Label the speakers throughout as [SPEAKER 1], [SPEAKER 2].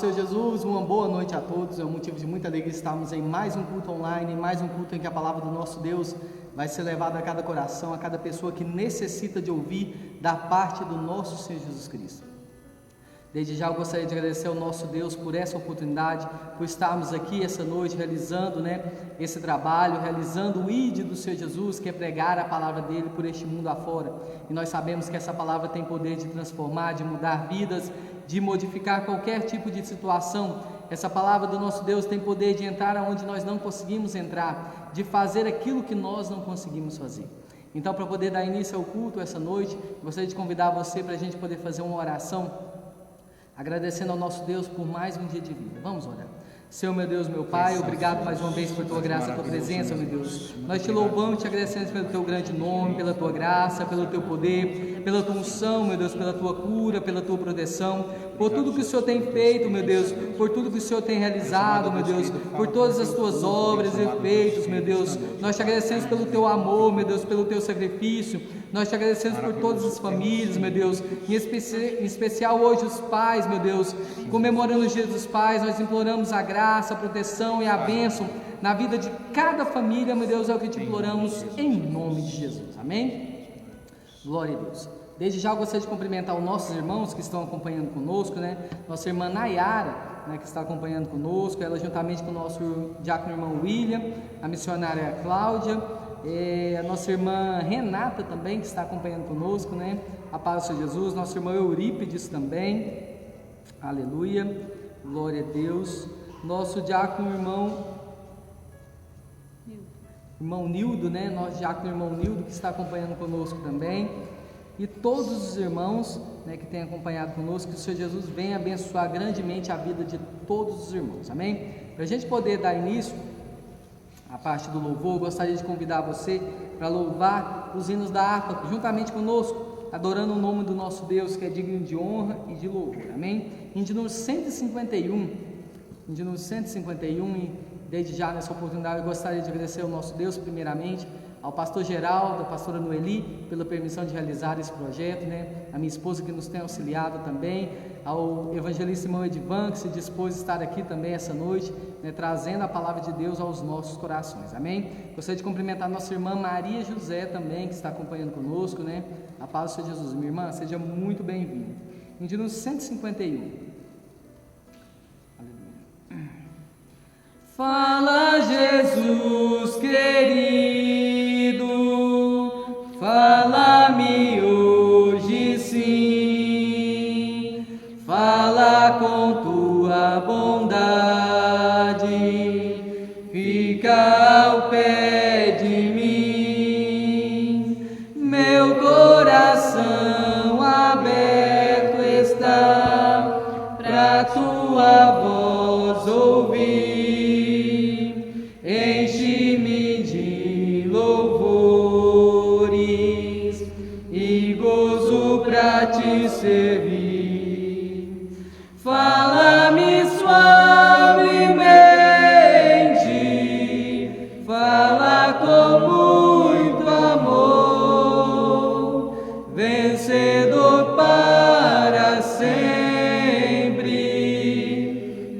[SPEAKER 1] Senhor Jesus, uma boa noite a todos. É um motivo de muita alegria estarmos em mais um culto online, mais um culto em que a palavra do nosso Deus vai ser levada a cada coração, a cada pessoa que necessita de ouvir da parte do nosso Senhor Jesus Cristo. Desde já eu gostaria de agradecer ao nosso Deus por essa oportunidade, por estarmos aqui essa noite realizando esse trabalho, realizando o ID do Senhor Jesus, que é pregar a palavra dele por este mundo afora. E nós sabemos que essa palavra tem poder de transformar, de mudar vidas, de modificar qualquer tipo de situação. Essa palavra do nosso Deus tem poder de entrar onde nós não conseguimos entrar, de fazer aquilo que nós não conseguimos fazer. Então, para poder dar início ao culto essa noite, gostaria de convidar você para a gente poder fazer uma oração, agradecendo ao nosso Deus por mais um dia de vida. Vamos orar. Senhor, meu Deus, meu Pai, obrigado mais uma vez por tua graça, tua presença, meu Deus. Nós te louvamos e te agradecemos pelo teu grande nome, pela tua graça, pelo teu poder, pela tua unção, meu Deus, pela tua cura, pela tua proteção, por tudo que o Senhor tem feito, meu Deus, por tudo que o Senhor tem realizado, meu Deus, por todas as tuas obras e feitos, meu Deus. Nós te agradecemos pelo teu amor, meu Deus, pelo teu sacrifício. Nós te agradecemos por todas as famílias, meu Deus, em especial hoje os pais, meu Deus, comemorando os dias dos pais. Nós imploramos a graça, a proteção e a bênção na vida de cada família, meu Deus, é o que te imploramos em nome de Jesus, amém? Glória a Deus. Desde já eu gostaria de cumprimentar os nossos irmãos que estão acompanhando conosco, nossa irmã Nayara, que está acompanhando conosco, ela juntamente com o nosso diácono irmão William, a missionária Cláudia, a nossa irmã Renata também, que está acompanhando conosco, a paz do Senhor Jesus, nossa irmã Eurípides também, aleluia, glória a Deus, nosso diácono irmão Nildo, nosso diácono irmão Nildo, que está acompanhando conosco também, e todos os irmãos que têm acompanhado conosco, que o Senhor Jesus venha abençoar grandemente a vida de todos os irmãos, amém? Para a gente poder dar início a parte do louvor, eu gostaria de convidar você para louvar os hinos da harpa juntamente conosco, adorando o nome do nosso Deus, que é digno de honra e de louvor, amém? Hino de número 151, e desde já nessa oportunidade eu gostaria de agradecer ao nosso Deus primeiramente, ao pastor Geraldo, à pastora Noeli, pela permissão de realizar esse projeto, a minha esposa que nos tem auxiliado também, ao evangelista irmão Edivan, que se dispôs a estar aqui também essa noite, trazendo a palavra de Deus aos nossos corações, amém? Gostaria de cumprimentar a nossa irmã Maria José também, que está acompanhando conosco, a paz do Senhor Jesus. Minha irmã, seja muito bem-vinda. Em de número 151. Aleluia. Fala, Jesus querido, fala-me hoje sim, fala com tua bondade, fica ao pé de mim, meu coração aberto está pra tua voz ouvir. Enche-me de louvores e gozo pra te servir. Fala-me suavemente, fala com muito amor, vencedor para sempre,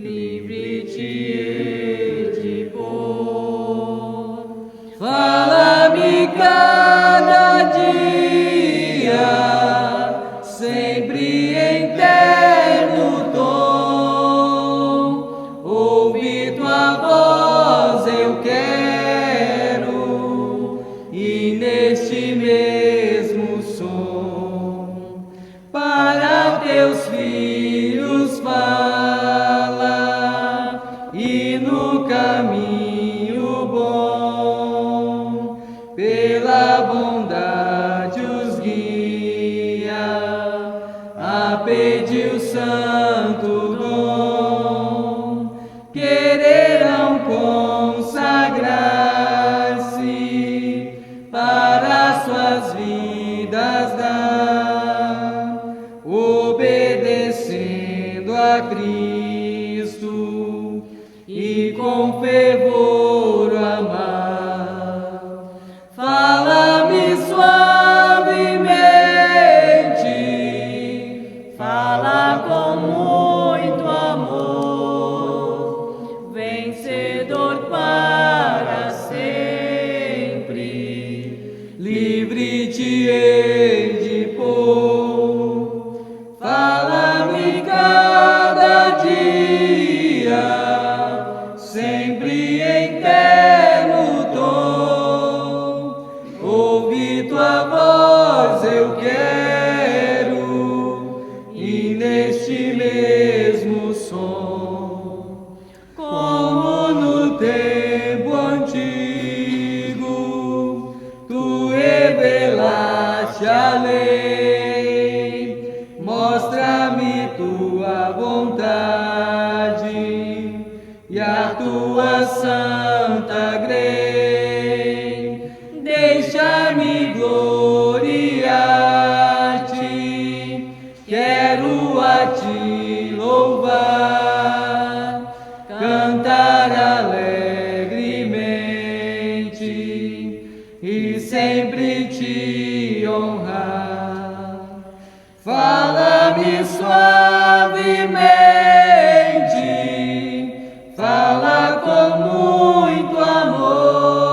[SPEAKER 1] livre te hei de pôr. Fala-me cada dia, sempre em terno tom, ouvir tua voz eu quero, e neste mesmo som, para teus filhos fala, e no caminho bom, pela bondade os guia, a pedir o santo dom, quererão consagrar-se para suas vidas dar, obedecendo a Cristo e com fervor amar. Fala-me suavemente, fala ensinaste a lei, mostra-me tua vontade e a tua santa grei. Deixa-me gloriar-te, quero a ti louvar, cantar alegremente e sempre te honrar. Fala-me suavemente, fala com muito amor,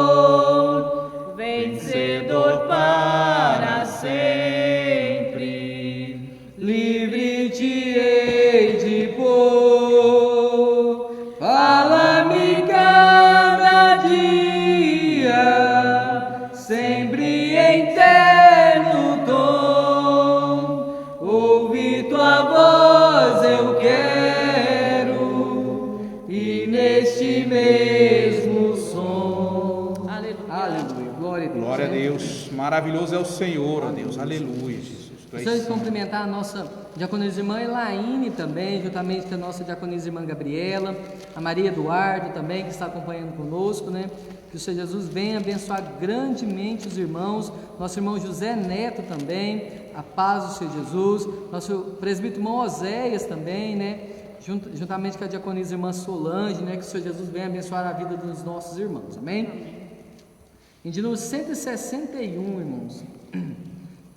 [SPEAKER 1] vencedor para sempre, livre te hei de pôr. Fala-me cada dia, sempre em terno tom, ouvi tua voz eu quero, e neste mesmo som. Aleluia. Aleluia. Glória a Deus.
[SPEAKER 2] Glória a Deus. Maravilhoso é o Senhor, ó Deus. Aleluia, Jesus.
[SPEAKER 1] Gostaria de cumprimentar a nossa diaconisa irmã Elaine também, juntamente com a nossa diaconisa irmã Gabriela, a Maria Eduardo também, que está acompanhando conosco, né? Que o Senhor Jesus venha abençoar grandemente os irmãos, nosso irmão José Neto também, a paz do Senhor Jesus, nosso presbítero irmão Oséias também, né? Juntamente com a diaconisa irmã Solange, né? Que o Senhor Jesus venha abençoar a vida dos nossos irmãos, amém? Em de número 161, irmãos.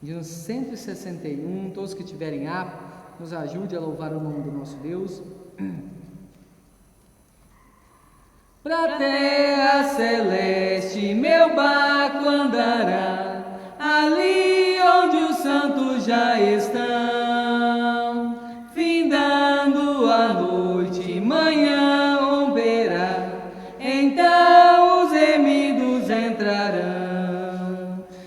[SPEAKER 1] De 161, todos que tiverem apto, nos ajude a louvar o nome do nosso Deus. Pra terra celeste meu barco andará, ali onde os santos já estão, findando a noite, manhã romperá, então os remidos entrarão.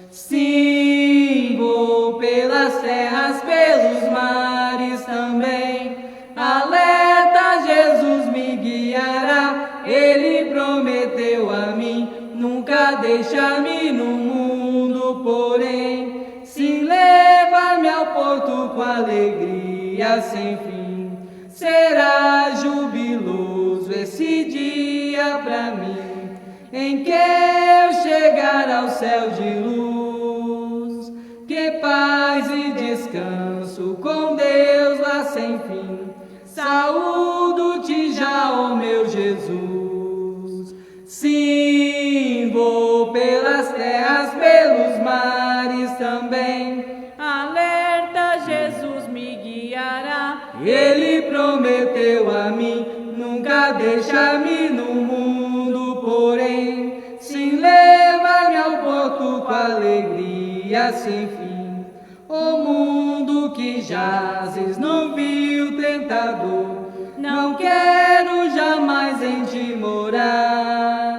[SPEAKER 1] Sim, vou pelas terras, pelos mares também, alerta, Jesus me guiará, Ele prometeu a mim, nunca deixar-me no mundo, porém, sim levar-me ao porto com alegria sem fim. Será jubiloso esse dia pra mim, em que eu chegar ao céu de luz, que paz e descanso com Deus lá sem fim. Saúdo-te já, ó meu Jesus. Sim, vou pelas terras, pelos mares também, alerta, Jesus me guiará, Ele prometeu a mim, nunca deixar-me no mundo, porém, sim levar-me ao porto com alegria sem fim. O mundo que jazes no vil tentador, não quero jamais em ti morar.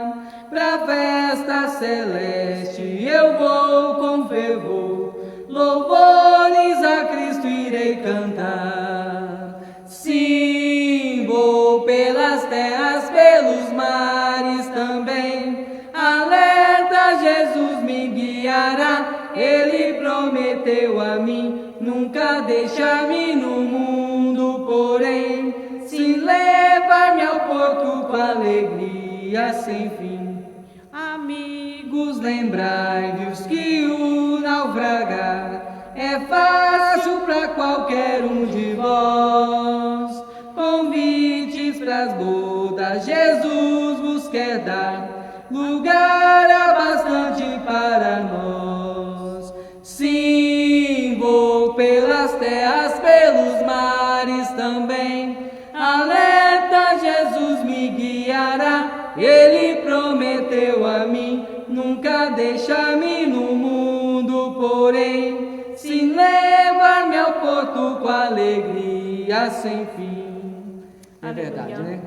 [SPEAKER 1] Pra festa celeste eu vou com fervor, louvores a Cristo irei cantar. Sim, vou pelas terras, pelos mares também, alerta, Jesus me guiará, Ele prometeu a mim, nunca deixar-me no mundo, porém, sim levar-me ao porto com alegria sem fim. Amigos, lembrai-vos que o naufragar é fácil para qualquer um de vós. Convites pras bodas Jesus vos quer dar, lugar há bastante para nós. Sim, vou pelas terras, pelos mares também, alerta, Jesus me guiará, Ele prometeu a mim, nunca deixar-me no mundo, porém, sim levar-me ao porto com alegria sem fim. É verdade, né?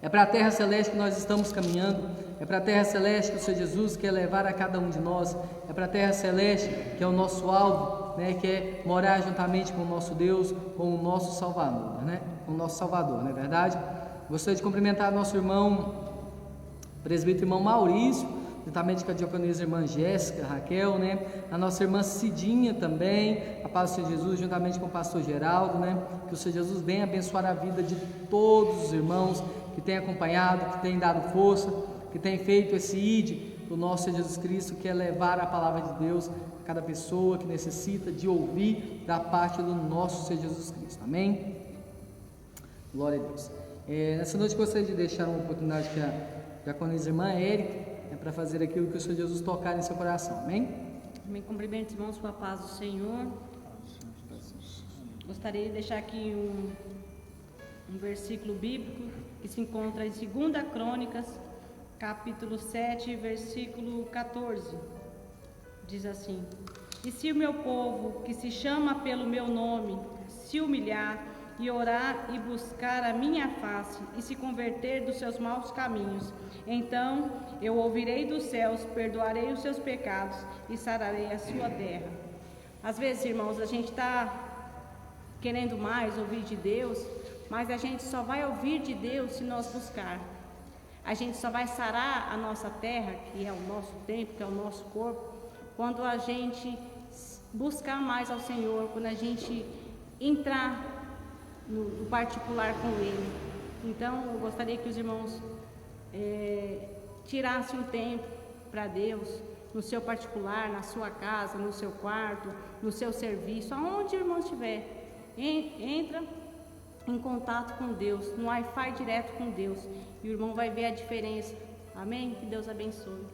[SPEAKER 1] É para a terra celeste que nós estamos caminhando, é para a terra celeste que o Senhor Jesus quer levar a cada um de nós, é para a terra celeste que é o nosso alvo, né? Que é morar juntamente com o nosso Deus, com o nosso Salvador, né? Com o nosso Salvador, não é verdade? Gostaria de cumprimentar nosso irmão, presbítero irmão Maurício, juntamente com a diaconisa irmã Jéssica, Raquel, né? A nossa irmã Cidinha também, a paz do Senhor Jesus, juntamente com o pastor Geraldo, né? Que o Senhor Jesus venha abençoar a vida de todos os irmãos que têm acompanhado, que têm dado força, que têm feito esse ID do nosso Senhor Jesus Cristo, que é levar a palavra de Deus a cada pessoa que necessita de ouvir da parte do nosso Senhor Jesus Cristo. Amém? Glória a Deus. Nessa noite gostaria de deixar uma oportunidade que a diaconisa irmã Érica para fazer aquilo que o Senhor Jesus tocar em seu coração. Amém?
[SPEAKER 3] Amém. Cumprimento, irmãos, com a paz do Senhor. Gostaria de deixar aqui um versículo bíblico que se encontra em 2 Crônicas, capítulo 7, versículo 14. Diz assim: E se o meu povo, que se chama pelo meu nome, se humilhar e orar e buscar a minha face e se converter dos seus maus caminhos, então eu ouvirei dos céus, perdoarei os seus pecados e sararei a sua terra. Às vezes, irmãos, a gente está querendo mais ouvir de Deus, mas a gente só vai ouvir de Deus se nós buscar. A gente só vai sarar a nossa terra, que é o nosso tempo, que é o nosso corpo, quando a gente buscar mais ao Senhor, quando a gente entrar no particular com Ele. Então, eu gostaria que os irmãos tirassem um tempo para Deus, no seu particular, na sua casa, no seu quarto, no seu serviço, aonde o irmão estiver. Entra em contato com Deus, no Wi-Fi direto com Deus, e o irmão vai ver a diferença. Amém? Que Deus abençoe.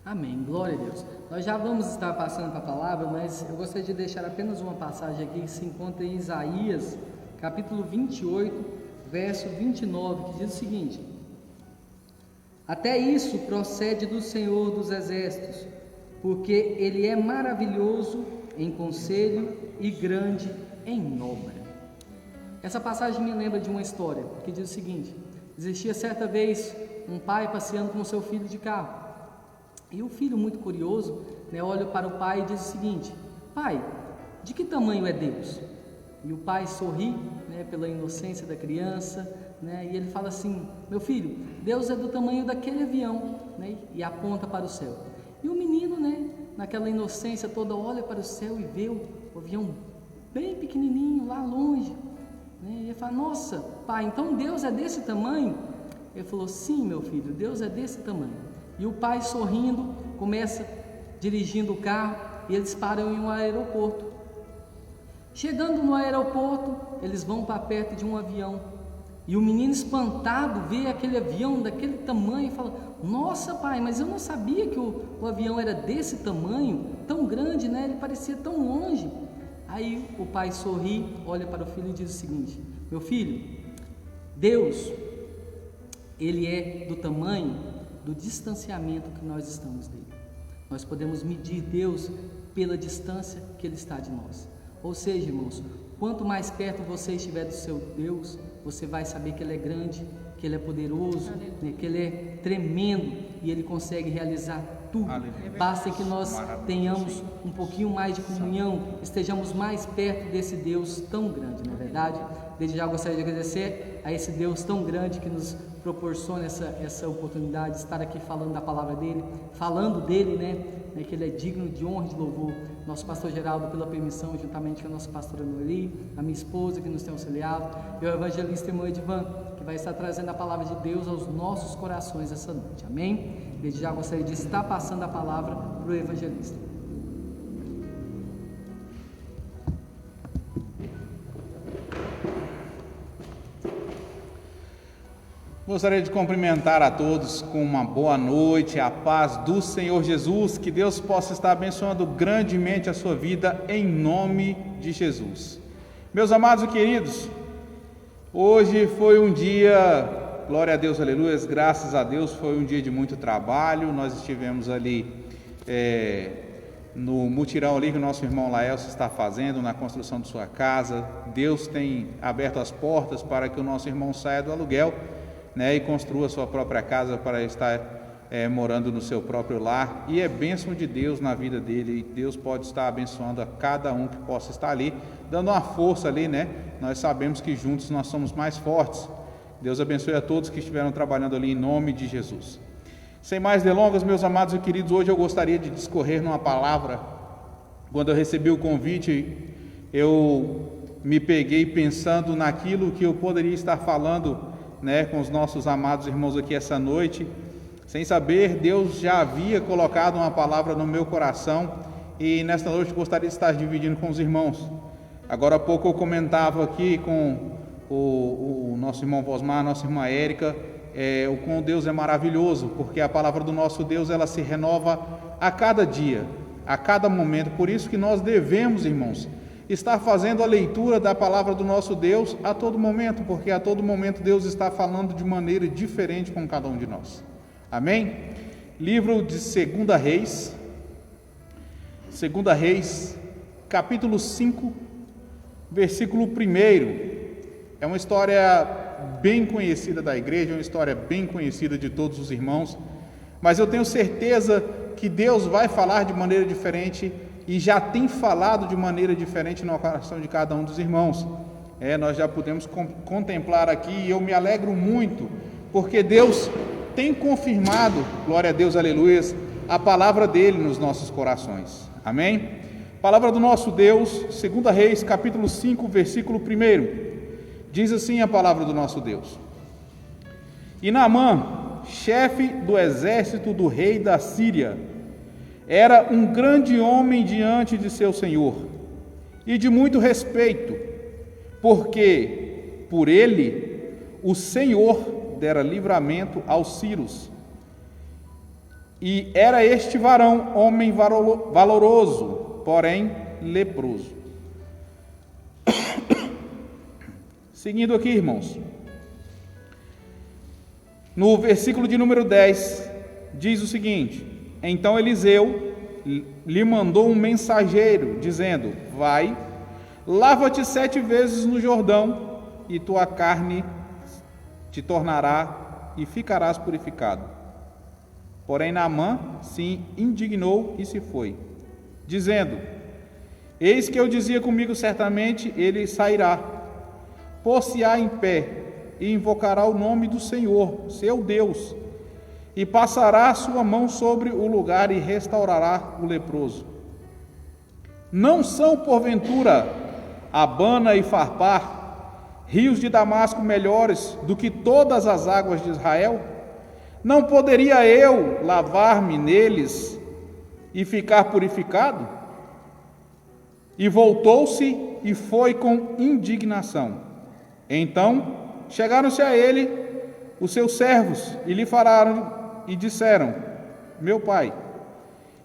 [SPEAKER 1] Amém, glória a Deus. Nós já vamos estar passando para a palavra, mas eu gostaria de deixar apenas uma passagem aqui que se encontra em Isaías, capítulo 28, verso 29, que diz o seguinte: Até isso procede do Senhor dos Exércitos, porque Ele é maravilhoso em conselho e grande em obra. Essa passagem me lembra de uma história que diz o seguinte: existia certa vez um pai passeando com o seu filho de carro, e o filho, muito curioso, olha para o pai e diz o seguinte: Pai, de que tamanho é Deus? E o pai sorri, pela inocência da criança, e ele fala assim: meu filho, Deus é do tamanho daquele avião, e aponta para o céu. E o menino, naquela inocência toda, olha para o céu e vê o avião bem pequenininho, lá longe, e ele fala: nossa, pai, então Deus é desse tamanho? Ele falou: sim, meu filho, Deus é desse tamanho. E o pai, sorrindo, começa dirigindo o carro, e eles param em um aeroporto. Chegando no aeroporto, eles vão para perto de um avião, e o menino, espantado, vê aquele avião daquele tamanho e fala: nossa, pai, mas eu não sabia que o avião era desse tamanho, tão grande, ele parecia tão longe. Aí o pai sorri, olha para o filho e diz o seguinte: meu filho, Deus, Ele é do tamanho do distanciamento que nós estamos dele. Nós podemos medir Deus pela distância que Ele está de nós. Ou seja, irmãos, quanto mais perto você estiver do seu Deus, você vai saber que Ele é grande, que Ele é poderoso, que Ele é tremendo e Ele consegue realizar tudo. Basta que nós tenhamos um pouquinho mais de comunhão, estejamos mais perto desse Deus tão grande, não é verdade? Desde já gostaria de agradecer a esse Deus tão grande que nos proporciona essa oportunidade de estar aqui falando da palavra dele, falando dele, que ele é digno de honra e de louvor. Nosso pastor Geraldo, pela permissão, juntamente com a nossa pastora Noeli, a minha esposa que nos tem auxiliado, e o evangelista irmão Edvan, que vai estar trazendo a palavra de Deus aos nossos corações essa noite. Amém? Desde já gostaria de estar passando a palavra para o evangelista.
[SPEAKER 2] Gostaria de cumprimentar a todos com uma boa noite, a paz do Senhor Jesus, que Deus possa estar abençoando grandemente a sua vida, em nome de Jesus. Meus amados e queridos, hoje foi um dia, glória a Deus, aleluia, graças a Deus, foi um dia de muito trabalho. Nós estivemos ali no mutirão ali que o nosso irmão Laelcio está fazendo, na construção de sua casa. Deus tem aberto as portas para que o nosso irmão saia do aluguel, e construa sua própria casa para estar morando no seu próprio lar, e é bênção de Deus na vida dele, e Deus pode estar abençoando a cada um que possa estar ali, dando uma força ali, nós sabemos que juntos nós somos mais fortes. Deus abençoe a todos que estiveram trabalhando ali em nome de Jesus. Sem mais delongas, meus amados e queridos, hoje eu gostaria de discorrer numa palavra. Quando eu recebi o convite, eu me peguei pensando naquilo que eu poderia estar falando, com os nossos amados irmãos aqui essa noite. Sem saber, Deus já havia colocado uma palavra no meu coração e nesta noite eu gostaria de estar dividindo com os irmãos. Agora há pouco eu comentava aqui com o nosso irmão Vosmar, nossa irmã Érica, o com Deus é maravilhoso, porque a palavra do nosso Deus ela se renova a cada dia, a cada momento. Por isso que nós devemos, irmãos, estar fazendo a leitura da palavra do nosso Deus a todo momento, porque a todo momento Deus está falando de maneira diferente com cada um de nós. Amém? Livro de 2 Reis, capítulo 5, versículo 1. É uma história bem conhecida da igreja, é uma história bem conhecida de todos os irmãos, mas eu tenho certeza que Deus vai falar de maneira diferente e já tem falado de maneira diferente no coração de cada um dos irmãos. Nós já podemos contemplar aqui, e eu me alegro muito, porque Deus tem confirmado, glória a Deus, aleluia, a palavra dele nos nossos corações. Amém? Palavra do nosso Deus, 2 Reis, capítulo 5, versículo 1. Diz assim a palavra do nosso Deus: E Naamã, chefe do exército do rei da Síria, era um grande homem diante de seu senhor, e de muito respeito, porque por ele o Senhor dera livramento aos sírios. E era este varão homem valoroso, porém leproso. Seguindo aqui, irmãos, no versículo de número 10, diz o seguinte: Então Eliseu lhe mandou um mensageiro, dizendo: Vai, lava-te 7 vezes no Jordão, e tua carne te tornará e ficarás purificado. Porém Naamã se indignou e se foi, dizendo: Eis que eu dizia comigo, certamente ele sairá, pôr-se-á em pé e invocará o nome do Senhor, seu Deus, e passará a sua mão sobre o lugar e restaurará o leproso. Não são, porventura, Abana e Farpar, rios de Damasco, melhores do que todas as águas de Israel? Não poderia eu lavar-me neles e ficar purificado? E voltou-se e foi com indignação. Então chegaram-se a ele os seus servos e lhe falaram e disseram: Meu pai,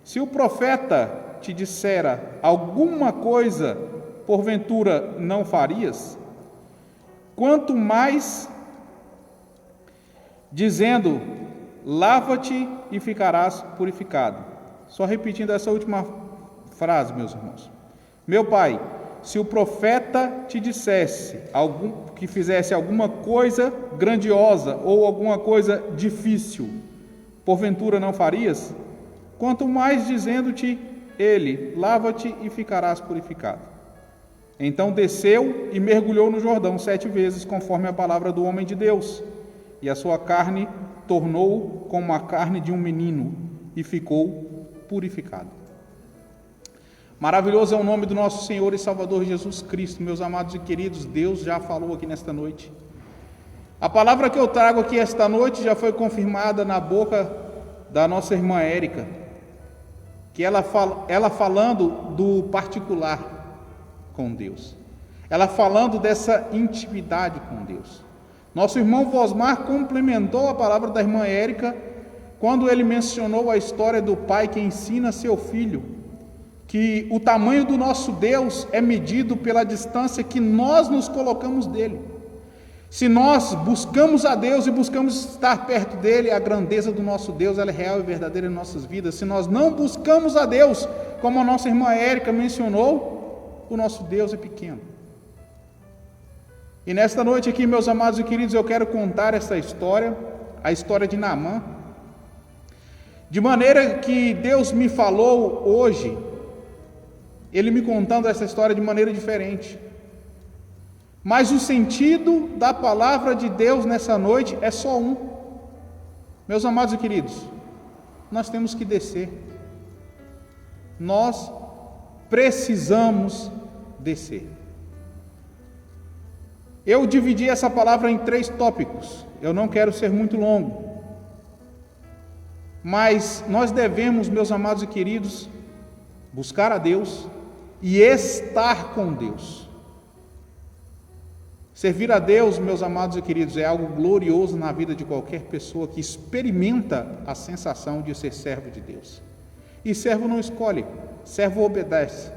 [SPEAKER 2] se o profeta te dissera alguma coisa, porventura não farias? Quanto mais dizendo: lava-te e ficarás purificado. Só repetindo essa última frase, meus irmãos. Meu pai, se o profeta te dissesse que fizesse alguma coisa grandiosa ou alguma coisa difícil, porventura não farias? Quanto mais dizendo-te ele: lava-te e ficarás purificado. Então desceu e mergulhou no Jordão 7 vezes, conforme a palavra do homem de Deus, e a sua carne tornou como a carne de um menino, e ficou purificado. Maravilhoso é o nome do nosso Senhor e Salvador Jesus Cristo. Meus amados e queridos, Deus já falou aqui nesta noite. A palavra que eu trago aqui esta noite já foi confirmada na boca da nossa irmã Érica, que ela falando do particular com Deus, ela falando dessa intimidade com Deus. Nosso irmão Vosmar complementou a palavra da irmã Érica quando ele mencionou a história do pai que ensina seu filho que o tamanho do nosso Deus é medido pela distância que nós nos colocamos dele. Se nós buscamos a Deus e buscamos estar perto dele, a grandeza do nosso Deus ela é real e verdadeira em nossas vidas. Se nós não buscamos a Deus, como a nossa irmã Érica mencionou, o nosso Deus é pequeno. E nesta noite aqui, meus amados e queridos, eu quero contar essa história, a história de Naamã, de maneira que Deus me falou hoje, Ele me contando essa história de maneira diferente. Mas o sentido da palavra de Deus nessa noite é só um. Meus amados e queridos, nós temos que descer. Nós precisamos descer. Eu dividi essa palavra em 3 tópicos. Eu não quero ser muito longo. Mas nós devemos, meus amados e queridos, buscar a Deus e estar com Deus. Servir a Deus, meus amados e queridos, é algo glorioso na vida de qualquer pessoa que experimenta a sensação de ser servo de Deus. E servo não escolhe, servo obedece.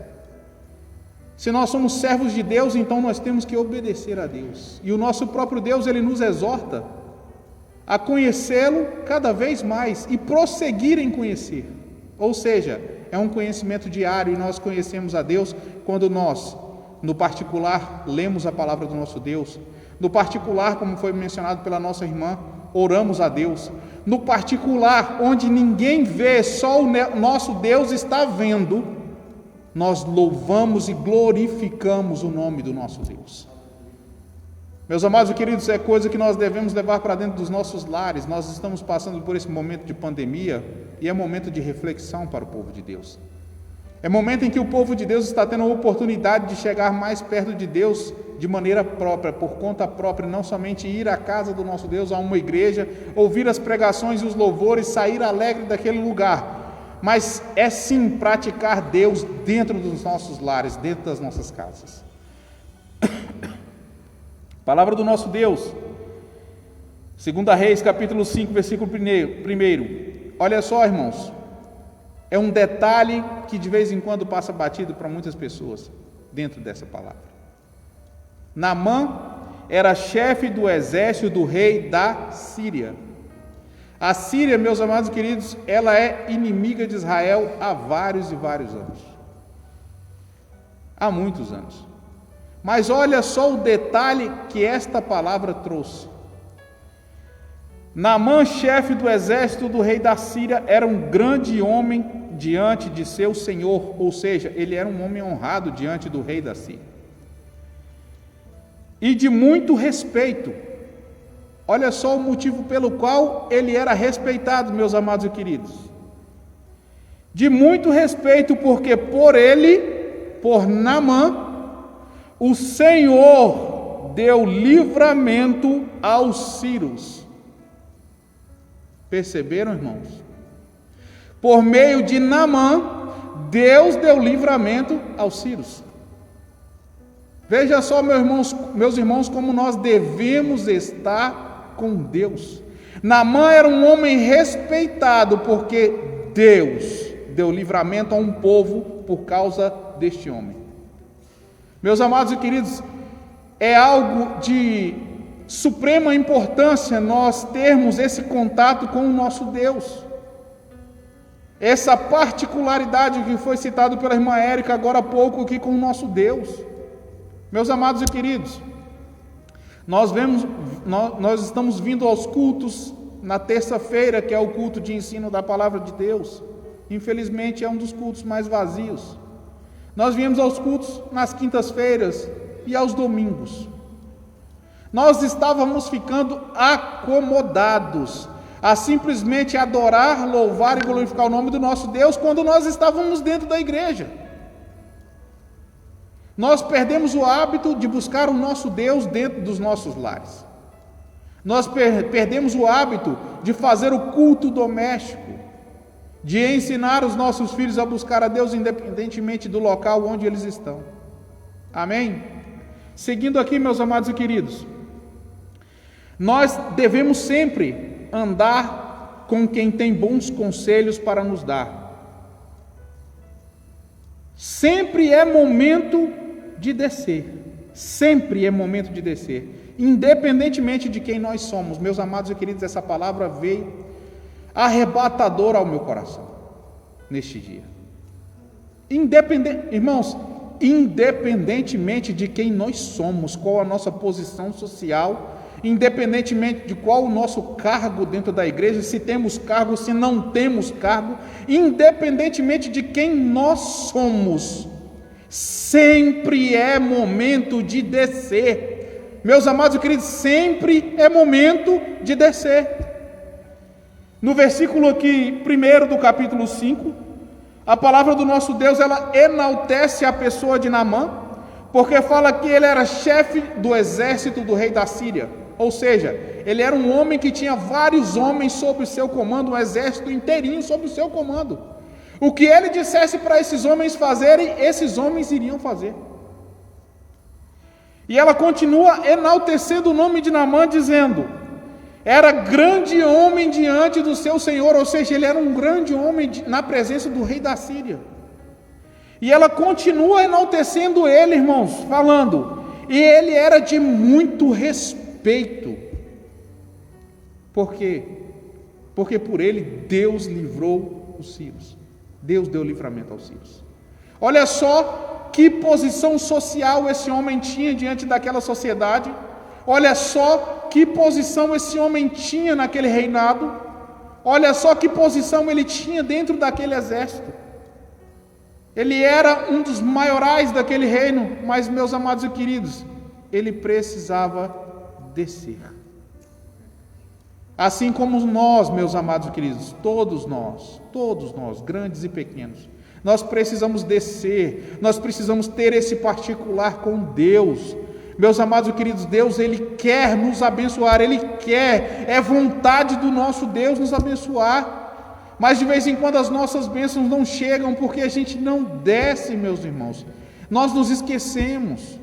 [SPEAKER 2] Se nós somos servos de Deus, então nós temos que obedecer a Deus. E o nosso próprio Deus, Ele nos exorta a conhecê-lo cada vez mais e prosseguir em conhecer. Ou seja, é um conhecimento diário e nós conhecemos a Deus quando nós, no particular, lemos a palavra do nosso Deus. No particular, como foi mencionado pela nossa irmã, oramos a Deus. No particular, onde ninguém vê, só o nosso Deus está vendo, nós louvamos e glorificamos o nome do nosso Deus. Meus amados e queridos, é coisa que nós devemos levar para dentro dos nossos lares. Nós estamos passando por esse momento de pandemia e é momento de reflexão para o povo de Deus. É momento em que o povo de Deus está tendo a oportunidade de chegar mais perto de Deus de maneira própria, por conta própria, não somente ir à casa do nosso Deus, a uma igreja, ouvir as pregações e os louvores, sair alegre daquele lugar, mas é sim praticar Deus dentro dos nossos lares, dentro das nossas casas. Palavra do nosso Deus, 2 Reis, capítulo 5, versículo 1. Olha só, irmãos, é um detalhe que de vez em quando passa batido para muitas pessoas dentro dessa palavra. Naamã era chefe do exército do rei da Síria. A Síria, meus amados e queridos, ela é inimiga de Israel há vários e vários anos. Há muitos anos. Mas olha só o detalhe que esta palavra trouxe. Naamã, chefe do exército do rei da Síria, era um grande homem diante de seu senhor, ou seja, ele era um homem honrado diante do rei da Síria. E de muito respeito. Olha só o motivo pelo qual ele era respeitado, meus amados e queridos. De muito respeito, porque por ele, por Naamã, o Senhor deu livramento aos sírios. Perceberam, irmãos? Por meio de Naamã, Deus deu livramento aos sírios. Veja só, meus irmãos, como nós devemos estar com Deus. Naamã era um homem respeitado, porque Deus deu livramento a um povo por causa deste homem. Meus amados e queridos, é algo de suprema importância nós termos esse contato com o nosso Deus. Essa particularidade que foi citado pela irmã Érica agora há pouco aqui com o nosso Deus. Meus amados e queridos, nós estamos vindo aos cultos na terça-feira, que é o culto de ensino da palavra de Deus. Infelizmente é um dos cultos mais vazios. Nós viemos aos cultos nas quintas-feiras e aos domingos. Nós estávamos ficando acomodados a simplesmente adorar, louvar e glorificar o nome do nosso Deus quando nós estávamos dentro da igreja. Nós perdemos o hábito de buscar o nosso Deus dentro dos nossos lares. Nós perdemos o hábito de fazer o culto doméstico, de ensinar os nossos filhos a buscar a Deus independentemente do local onde eles estão. Amém? Seguindo aqui, meus amados e queridos, nós devemos sempre andar com quem tem bons conselhos para nos dar. Sempre é momento de descer. Sempre é momento de descer. Independentemente de quem nós somos. Meus amados e queridos, essa palavra veio arrebatadora ao meu coração neste dia. Irmãos, independentemente de quem nós somos, qual a nossa posição social, independentemente de qual o nosso cargo dentro da igreja, se temos cargo, se não temos cargo, independentemente de quem nós somos, sempre é momento de descer. Meus amados e queridos, sempre é momento de descer. No versículo aqui, primeiro do capítulo 5, a palavra do nosso Deus, ela enaltece a pessoa de Naamã, porque fala que ele era chefe do exército do rei da Síria, ou seja, ele era um homem que tinha vários homens sob o seu comando, um exército inteirinho sob o seu comando. O que ele dissesse para esses homens fazerem, esses homens iriam fazer. E ela continua enaltecendo o nome de Naamã, dizendo: era grande homem diante do seu senhor, ou seja, ele era um grande homem na presença do rei da Síria. E ela continua enaltecendo ele, irmãos, falando: e ele era de muito respeito. Por quê? Porque por ele Deus livrou os sírios. Deus deu livramento aos sírios. Olha só que posição social esse homem tinha diante daquela sociedade. Olha só que posição esse homem tinha naquele reinado. Olha só que posição ele tinha dentro daquele exército. Ele era um dos maiorais daquele reino, mas, meus amados e queridos, ele precisava descer. Assim como nós, meus amados e queridos, todos nós, grandes e pequenos, nós precisamos descer, nós precisamos ter esse particular com Deus. Meus amados e queridos, Deus, Ele quer nos abençoar, Ele quer, é vontade do nosso Deus nos abençoar, mas de vez em quando as nossas bênçãos não chegam, porque a gente não desce, meus irmãos. Nós nos esquecemos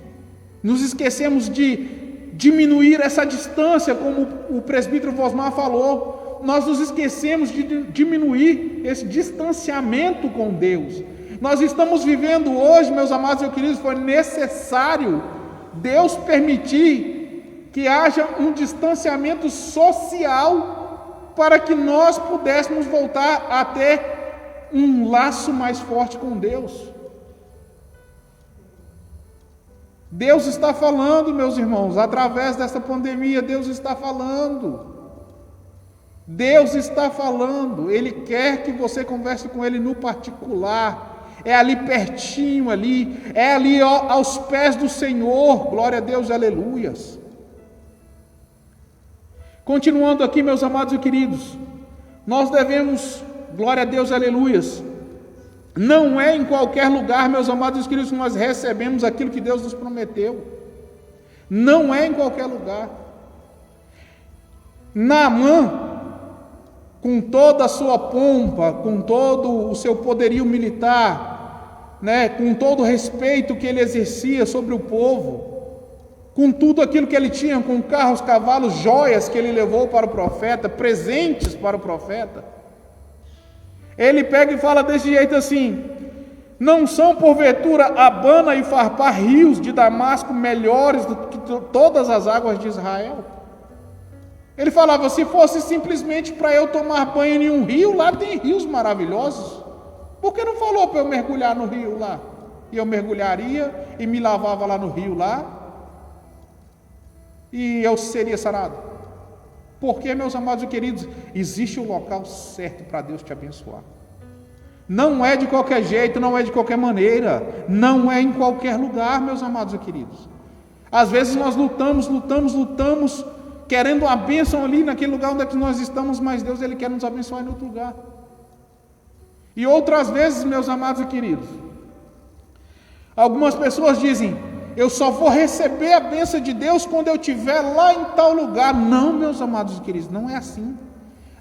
[SPEAKER 2] de diminuir essa distância, como o presbítero Vosmar falou. Nós nos esquecemos de diminuir esse distanciamento com Deus. Nós estamos vivendo hoje, meus amados e queridos, foi necessário Deus permitir que haja um distanciamento social para que nós pudéssemos voltar a ter um laço mais forte com Deus. Deus está falando, meus irmãos, através dessa pandemia, Deus está falando. Deus está falando, Ele quer que você converse com Ele no particular, é ali pertinho, é ali aos pés do Senhor, glória a Deus, aleluias. Continuando aqui, meus amados e queridos, nós devemos, glória a Deus, aleluias, não é em qualquer lugar, meus amados e queridos, que nós recebemos aquilo que Deus nos prometeu, não é em qualquer lugar. Naamã, com toda a sua pompa, com todo o seu poderio militar, com todo o respeito que ele exercia sobre o povo, com tudo aquilo que ele tinha, com carros, cavalos, joias que ele levou para o profeta, presentes para o profeta, ele pega e fala desse jeito assim: não são porventura Abana e Farpar, rios de Damasco, melhores do que todas as águas de Israel? Ele falava: se fosse simplesmente para eu tomar banho em um rio, lá tem rios maravilhosos. Por que não falou para eu mergulhar no rio lá? E eu mergulharia e me lavava lá no rio lá, e eu seria sarado. Porque, meus amados e queridos, existe o local certo para Deus te abençoar. Não é de qualquer jeito, não é de qualquer maneira, não é em qualquer lugar, meus amados e queridos. Às vezes nós lutamos, querendo a bênção ali naquele lugar onde é que nós estamos, mas Deus, Ele quer nos abençoar em outro lugar. E outras vezes, meus amados e queridos, algumas pessoas dizem: eu só vou receber a bênção de Deus quando eu estiver lá em tal lugar. Não, meus amados e queridos, não é assim.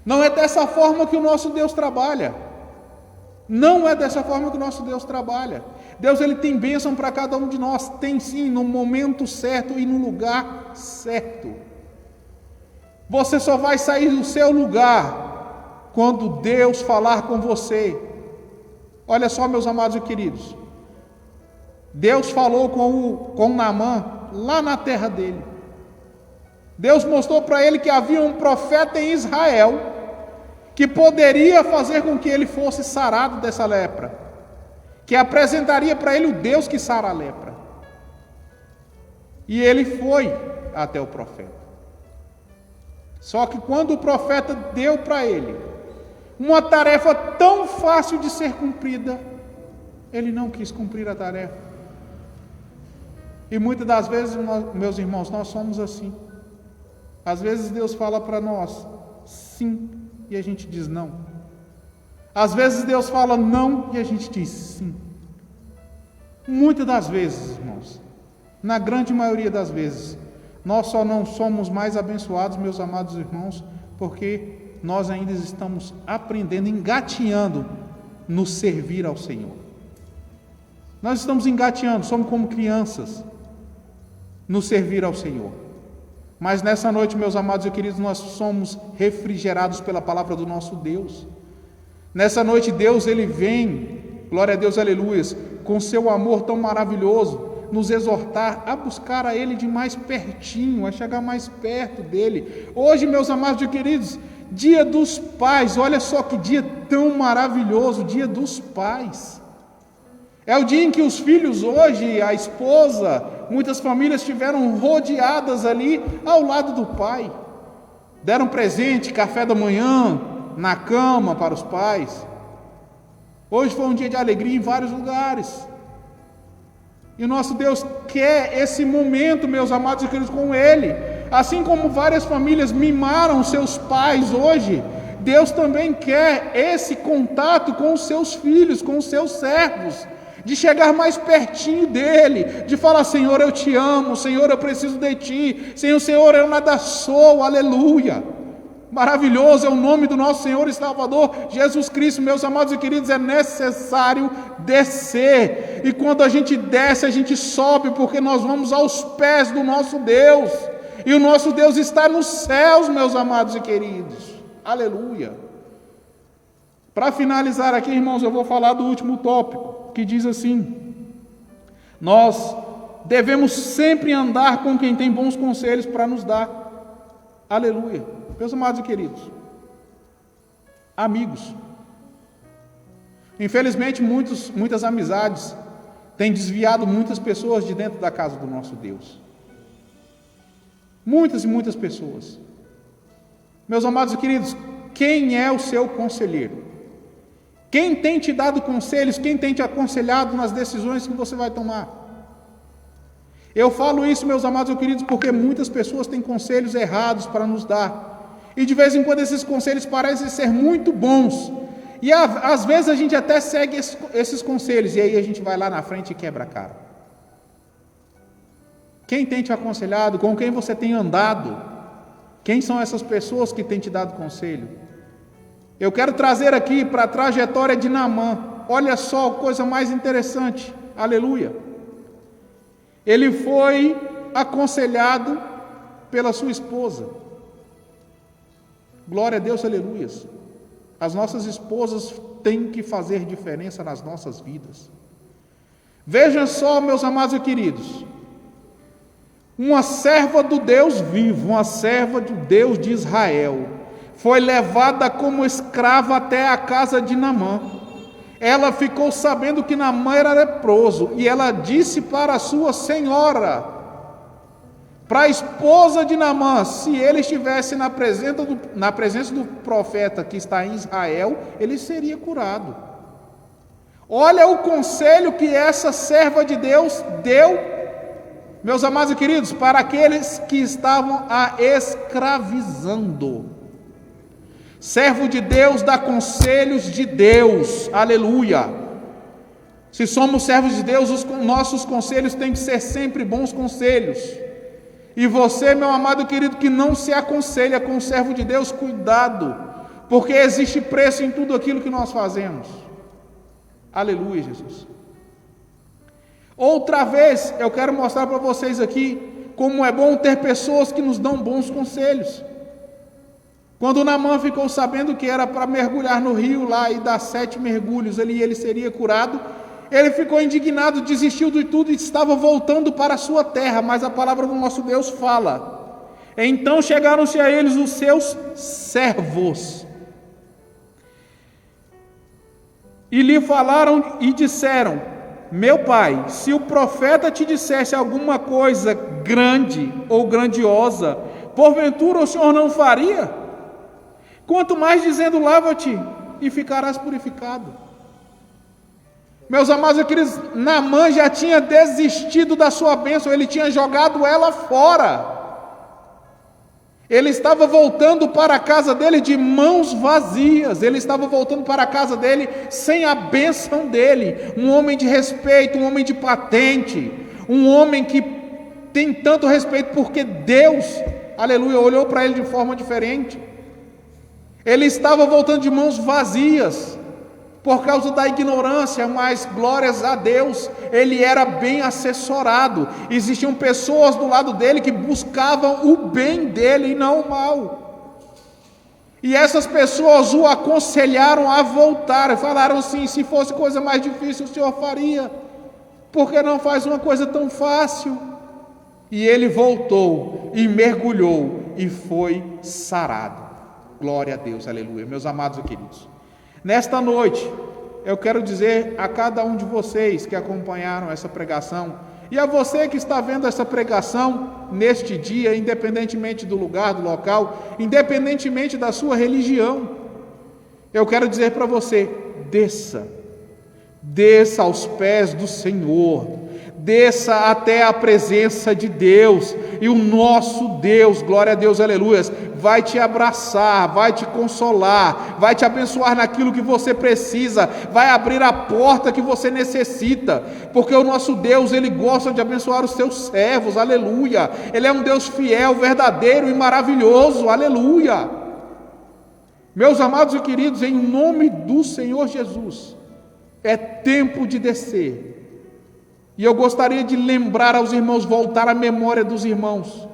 [SPEAKER 2] Não é dessa forma que o nosso Deus trabalha. Não é dessa forma que o nosso Deus trabalha. Deus, Ele tem bênção para cada um de nós. Tem sim, no momento certo e no lugar certo. Você só vai sair do seu lugar quando Deus falar com você. Olha só, meus amados e queridos, Deus falou com Naamã lá na terra dele. Deus mostrou para ele que havia um profeta em Israel que poderia fazer com que ele fosse sarado dessa lepra, que apresentaria para ele o Deus que sara a lepra. E ele foi até o profeta. Só que quando o profeta deu para ele uma tarefa tão fácil de ser cumprida, ele não quis cumprir a tarefa. E muitas das vezes, meus irmãos, nós somos assim. Às vezes Deus fala para nós sim, e a gente diz não. Às vezes Deus fala não e a gente diz sim. Muitas das vezes, irmãos, na grande maioria das vezes, nós só não somos mais abençoados, meus amados irmãos, porque nós ainda estamos aprendendo, engatinhando no servir ao Senhor. Nós estamos engatinhando, somos como crianças no servir ao Senhor. Mas nessa noite, meus amados e queridos, nós somos refrigerados pela palavra do nosso Deus. Nessa noite, Deus, Ele vem, glória a Deus, aleluias, com seu amor tão maravilhoso, nos exortar a buscar a Ele de mais pertinho, a chegar mais perto dEle. Hoje, meus amados e queridos, Dia dos Pais, olha só que dia tão maravilhoso, Dia dos Pais. É o dia em que os filhos hoje, a esposa, muitas famílias estiveram rodeadas ali ao lado do pai. Deram presente, café da manhã, na cama para os pais. Hoje foi um dia de alegria em vários lugares. E o nosso Deus quer esse momento, meus amados e queridos, com Ele. Assim como várias famílias mimaram seus pais hoje, Deus também quer esse contato com os seus filhos, com os seus servos, de chegar mais pertinho dEle, de falar: Senhor, eu te amo, Senhor, eu preciso de Ti, Senhor, eu nada sou, aleluia. Maravilhoso é o nome do nosso Senhor e Salvador Jesus Cristo. Meus amados e queridos, é necessário descer, e quando a gente desce, a gente sobe, porque nós vamos aos pés do nosso Deus, e o nosso Deus está nos céus, meus amados e queridos, aleluia. Para finalizar aqui, irmãos, eu vou falar do último tópico, que diz assim: nós devemos sempre andar com quem tem bons conselhos para nos dar, aleluia. Meus amados e queridos, amigos, infelizmente muitas amizades têm desviado muitas pessoas de dentro da casa do nosso Deus, muitas e muitas pessoas. Meus amados e queridos, quem é o seu conselheiro? Quem tem te dado conselhos? Quem tem te aconselhado nas decisões que você vai tomar? Eu falo isso, meus amados e queridos, porque muitas pessoas têm conselhos errados para nos dar, e de vez em quando esses conselhos parecem ser muito bons, e às vezes a gente até segue esses conselhos, e aí a gente vai lá na frente e quebra a cara. Quem tem te aconselhado? Com quem você tem andado? Quem são essas pessoas que têm te dado conselho? Eu quero trazer aqui para a trajetória de Naamã. Olha só, coisa mais interessante, aleluia. Ele foi aconselhado pela sua esposa. Glória a Deus, aleluias. As nossas esposas têm que fazer diferença nas nossas vidas. Vejam só, meus amados e queridos, uma serva do Deus vivo, uma serva do Deus de Israel, foi levada como escrava até a casa de Naamã. Ela ficou sabendo que Naamã era leproso, e ela disse para a sua senhora, para a esposa de Naamã, se ele estivesse na presença do profeta que está em Israel, ele seria curado. Olha o conselho que essa serva de Deus deu, meus amados e queridos, para aqueles que estavam a escravizando. Servo de Deus dá conselhos de Deus, aleluia. Se somos servos de Deus, os nossos conselhos têm que ser sempre bons conselhos. E você, meu amado querido, que não se aconselha com o servo de Deus, cuidado, porque existe preço em tudo aquilo que nós fazemos. Aleluia, Jesus. Outra vez, eu quero mostrar para vocês aqui como é bom ter pessoas que nos dão bons conselhos. Quando Naamã ficou sabendo que era para mergulhar no rio lá e dar 7 mergulhos ali, ele seria curado, ele ficou indignado, desistiu de tudo e estava voltando para a sua terra. Mas a palavra do nosso Deus fala: então chegaram-se a eles os seus servos e lhe falaram e disseram: meu pai, se o profeta te dissesse alguma coisa grande ou grandiosa, porventura o senhor não faria? Quanto mais dizendo: lava-te e ficarás purificado. Meus amados e queridos, Naamã já tinha desistido da sua bênção, ele tinha jogado ela fora. Ele estava voltando para a casa dele de mãos vazias, ele estava voltando para a casa dele sem a bênção dele. Um homem de respeito, um homem de patente, um homem que tem tanto respeito porque Deus, aleluia, olhou para ele de forma diferente. Ele estava voltando de mãos vazias, por causa da ignorância, mas glórias a Deus, ele era bem assessorado. Existiam pessoas do lado dele que buscavam o bem dele e não o mal. E essas pessoas o aconselharam a voltar, falaram assim: se fosse coisa mais difícil o Senhor faria, por que não faz uma coisa tão fácil? E ele voltou e mergulhou e foi sarado. Glória a Deus, aleluia. Meus amados e queridos, nesta noite, eu quero dizer a cada um de vocês que acompanharam essa pregação, e a você que está vendo essa pregação neste dia, independentemente do lugar, do local, independentemente da sua religião, eu quero dizer para você: desça aos pés do Senhor, desça até a presença de Deus, e o nosso Deus, glória a Deus, aleluias, vai te abraçar, vai te consolar, vai te abençoar naquilo que você precisa, vai abrir a porta que você necessita, porque o nosso Deus, Ele gosta de abençoar os seus servos, aleluia. Ele é um Deus fiel, verdadeiro e maravilhoso, aleluia. Meus amados e queridos, em nome do Senhor Jesus, é tempo de descer. E eu gostaria de lembrar aos irmãos, voltar à memória dos irmãos.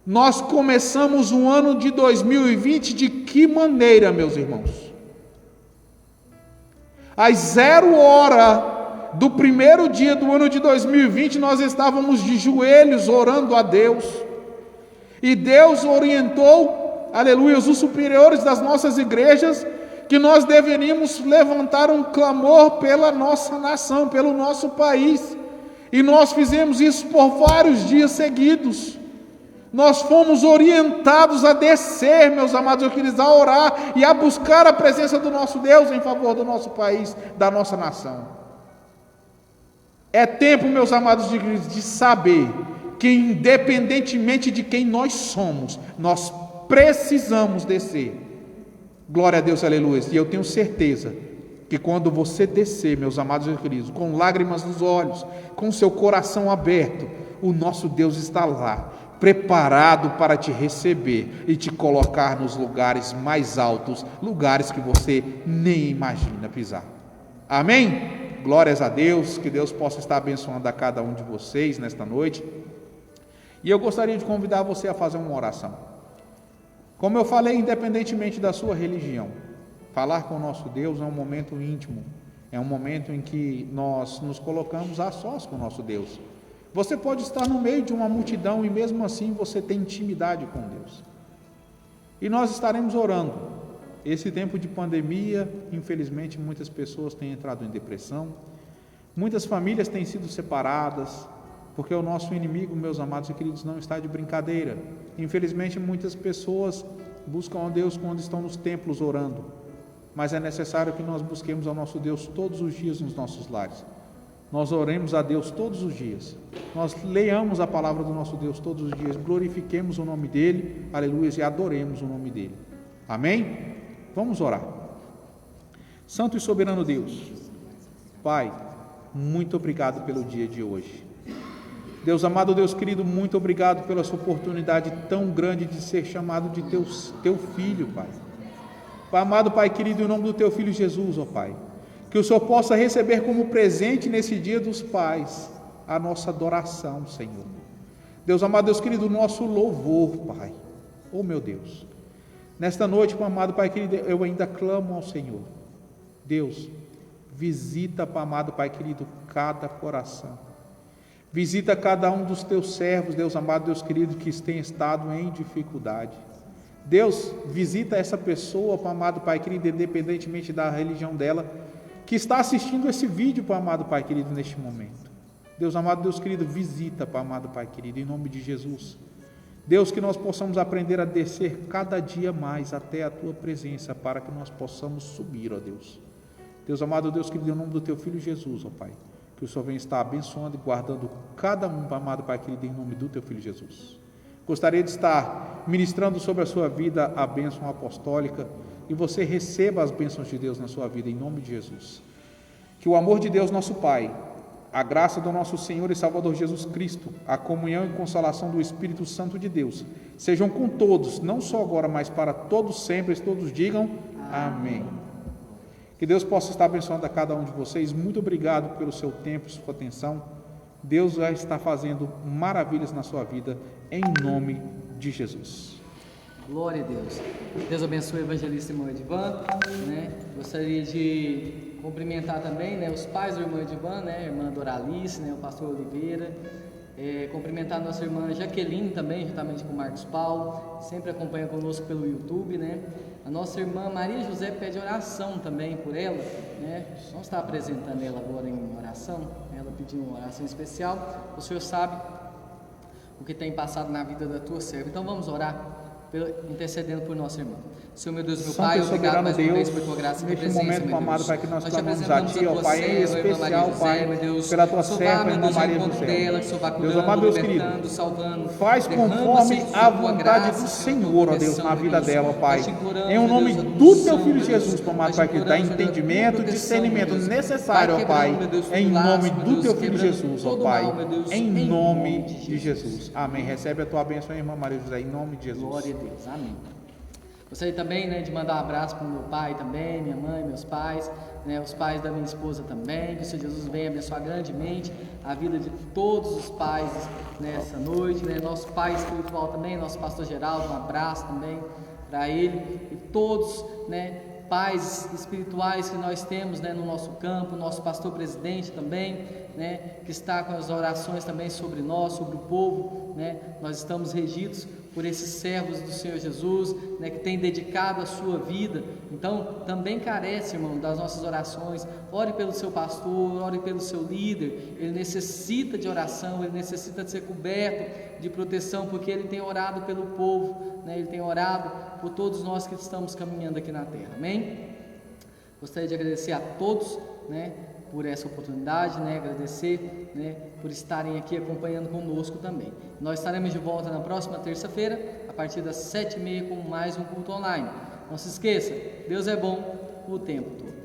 [SPEAKER 2] Nós começamos o ano de 2020 de que maneira, meus irmãos? Às 0 hora do primeiro dia do ano de 2020, nós estávamos de joelhos orando a Deus. E Deus orientou, aleluia, os superiores das nossas igrejas, que nós deveríamos levantar um clamor pela nossa nação, pelo nosso país, e nós fizemos isso por vários dias seguidos. Nós fomos orientados a descer, meus amados queridos, a orar e a buscar a presença do nosso Deus em favor do nosso país, da nossa nação. É tempo, meus amados queridos, de saber que independentemente de quem nós somos, nós precisamos descer. Glória a Deus, aleluia. E eu tenho certeza que quando você descer, meus amados e queridos, com lágrimas nos olhos, com seu coração aberto, o nosso Deus está lá, preparado para te receber e te colocar nos lugares mais altos, lugares que você nem imagina pisar. Amém? Glórias a Deus, que Deus possa estar abençoando a cada um de vocês nesta noite. E eu gostaria de convidar você a fazer uma oração. Como eu falei, independentemente da sua religião, falar com o nosso Deus é um momento íntimo, é um momento em que nós nos colocamos a sós com o nosso Deus. Você pode estar no meio de uma multidão e mesmo assim você tem intimidade com Deus. E nós estaremos orando. Esse tempo de pandemia, infelizmente, muitas pessoas têm entrado em depressão, muitas famílias têm sido separadas, porque o nosso inimigo, meus amados e queridos, não está de brincadeira. Infelizmente, muitas pessoas buscam a Deus quando estão nos templos orando, mas é necessário que nós busquemos ao nosso Deus todos os dias nos nossos lares. Nós oremos a Deus todos os dias, nós leiamos a palavra do nosso Deus todos os dias, glorifiquemos o nome dEle, aleluia, e adoremos o nome dEle. Amém? Vamos orar. Santo e soberano Deus, Pai, muito obrigado pelo dia de hoje. Deus amado, Deus querido, muito obrigado pela sua oportunidade tão grande de ser chamado de teu filho, Pai. Pai amado, Pai querido, em nome do teu filho Jesus, ó Pai, que o Senhor possa receber como presente nesse dia dos pais a nossa adoração, Senhor. Deus amado, Deus querido, o nosso louvor, Pai. Oh meu Deus, nesta noite, Pai amado, Pai querido, eu ainda clamo ao Senhor. Deus, visita, Pai amado, Pai querido, cada coração. Visita cada um dos teus servos, Deus amado, Deus querido, que tem estado em dificuldade. Deus, visita essa pessoa, Pai amado, Pai querido, independentemente da religião dela, que está assistindo esse vídeo, Pai amado, Pai querido, neste momento. Deus amado, Deus querido, visita, Pai amado, Pai querido, em nome de Jesus. Deus, que nós possamos aprender a descer cada dia mais até a Tua presença, para que nós possamos subir, ó Deus. Deus amado, Deus querido, em nome do Teu Filho Jesus, ó Pai, que o Senhor venha estar abençoando e guardando cada um, Pai amado, Pai querido, em nome do Teu Filho Jesus. Gostaria de estar ministrando sobre a sua vida a bênção apostólica, e você receba as bênçãos de Deus na sua vida, em nome de Jesus. Que o amor de Deus, nosso Pai, a graça do nosso Senhor e Salvador Jesus Cristo, a comunhão e consolação do Espírito Santo de Deus, sejam com todos, não só agora, mas para todos sempre, e todos digam amém. Que Deus possa estar abençoando a cada um de vocês. Muito obrigado pelo seu tempo e sua atenção. Deus vai estar fazendo maravilhas na sua vida, em nome de Jesus.
[SPEAKER 1] Glória a Deus. Deus abençoe o evangelista irmão Edivan, né? Gostaria de cumprimentar também, né, os pais do irmão Edivan, né, a irmã Doralice, né, o pastor Oliveira. Cumprimentar a nossa irmã Jaqueline também, juntamente com o Marcos Paulo, sempre acompanha conosco pelo YouTube, né? A nossa irmã Maria José pede oração também por ela, né? Vamos estar apresentando ela agora em oração. Ela pediu uma oração especial. O Senhor sabe o que tem passado na vida da tua serva. Então vamos orar, intercedendo por nossa irmã. Senhor, meu Deus, meu
[SPEAKER 2] Santo
[SPEAKER 1] Pai,
[SPEAKER 2] e
[SPEAKER 1] obrigado mais uma
[SPEAKER 2] Deus,
[SPEAKER 1] vez por tua graça e tua
[SPEAKER 2] neste
[SPEAKER 1] presença,
[SPEAKER 2] momento,
[SPEAKER 1] meu
[SPEAKER 2] amado
[SPEAKER 1] Deus.
[SPEAKER 2] Pai, que nós
[SPEAKER 1] te
[SPEAKER 2] clamamos a
[SPEAKER 1] apresentamos
[SPEAKER 2] Ti, ó
[SPEAKER 1] tua
[SPEAKER 2] Pai, em
[SPEAKER 1] serva, a irmã Maria
[SPEAKER 2] especial,
[SPEAKER 1] José,
[SPEAKER 2] Pai,
[SPEAKER 1] meu Deus.
[SPEAKER 2] pela Tua
[SPEAKER 1] Senhor, vá,
[SPEAKER 2] serva,
[SPEAKER 1] meu
[SPEAKER 2] irmã
[SPEAKER 1] Deus,
[SPEAKER 2] Maria
[SPEAKER 1] ao encontro
[SPEAKER 2] José.
[SPEAKER 1] dela, que o Senhor vá
[SPEAKER 2] Deus
[SPEAKER 1] curando,
[SPEAKER 2] amado, Deus
[SPEAKER 1] libertando,
[SPEAKER 2] querido,
[SPEAKER 1] salvando.
[SPEAKER 2] faz
[SPEAKER 1] Derrama,
[SPEAKER 2] conforme
[SPEAKER 1] Senhor,
[SPEAKER 2] a
[SPEAKER 1] tua
[SPEAKER 2] vontade
[SPEAKER 1] graça,
[SPEAKER 2] do
[SPEAKER 1] Senhor,
[SPEAKER 2] Senhor, ó
[SPEAKER 1] tua
[SPEAKER 2] Deus,
[SPEAKER 1] proteção,
[SPEAKER 2] na
[SPEAKER 1] meu
[SPEAKER 2] vida
[SPEAKER 1] Deus.
[SPEAKER 2] dela, Pai.
[SPEAKER 1] Nós te imploramos,
[SPEAKER 2] Em o
[SPEAKER 1] meu
[SPEAKER 2] nome
[SPEAKER 1] Deus, a
[SPEAKER 2] do
[SPEAKER 1] unção,
[SPEAKER 2] Teu Filho
[SPEAKER 1] meu Deus.
[SPEAKER 2] Jesus,
[SPEAKER 1] Nós
[SPEAKER 2] amado
[SPEAKER 1] te
[SPEAKER 2] Pai, que dá
[SPEAKER 1] imploramos, meu Deus, a tua
[SPEAKER 2] entendimento,
[SPEAKER 1] proteção,
[SPEAKER 2] discernimento
[SPEAKER 1] meu Deus.
[SPEAKER 2] necessário,
[SPEAKER 1] Vai
[SPEAKER 2] ó Pai,
[SPEAKER 1] quebrando, meu Deus, todo
[SPEAKER 2] em
[SPEAKER 1] laço,
[SPEAKER 2] nome
[SPEAKER 1] meu
[SPEAKER 2] do
[SPEAKER 1] Deus,
[SPEAKER 2] Teu Filho
[SPEAKER 1] quebrando
[SPEAKER 2] Jesus, ó
[SPEAKER 1] todo
[SPEAKER 2] Pai,
[SPEAKER 1] mal, meu Deus,
[SPEAKER 2] em
[SPEAKER 1] em
[SPEAKER 2] nome
[SPEAKER 1] nome
[SPEAKER 2] de Jesus. Amém. Recebe a Tua bênção, irmã Maria José, em nome de Jesus.
[SPEAKER 1] Glória a Deus, amém. Gostaria também, né, de mandar um abraço para o meu pai também, minha mãe, meus pais, né, os pais da minha esposa também. Que o Senhor Jesus venha abençoar grandemente a vida de todos os pais nessa noite, né, nosso pai espiritual também, nosso pastor Geraldo, um abraço também para ele e todos, né, pais espirituais que nós temos, né, no nosso campo, nosso pastor presidente também, né, que está com as orações também sobre nós, sobre o povo, né. Nós estamos regidos por esses servos do Senhor Jesus, né, que tem dedicado a sua vida. Então também carece, irmão, das nossas orações. Ore pelo seu pastor, ore pelo seu líder. Ele necessita de oração, ele necessita de ser coberto de proteção, porque ele tem orado pelo povo, né, ele tem orado por todos nós que estamos caminhando aqui na terra, amém? Gostaria de agradecer a todos, né, por essa oportunidade, né, agradecer, né, por estarem aqui acompanhando conosco também. Nós estaremos de volta na próxima terça-feira, a partir das 7h30, com mais um culto online. Não se esqueça, Deus é bom o tempo todo.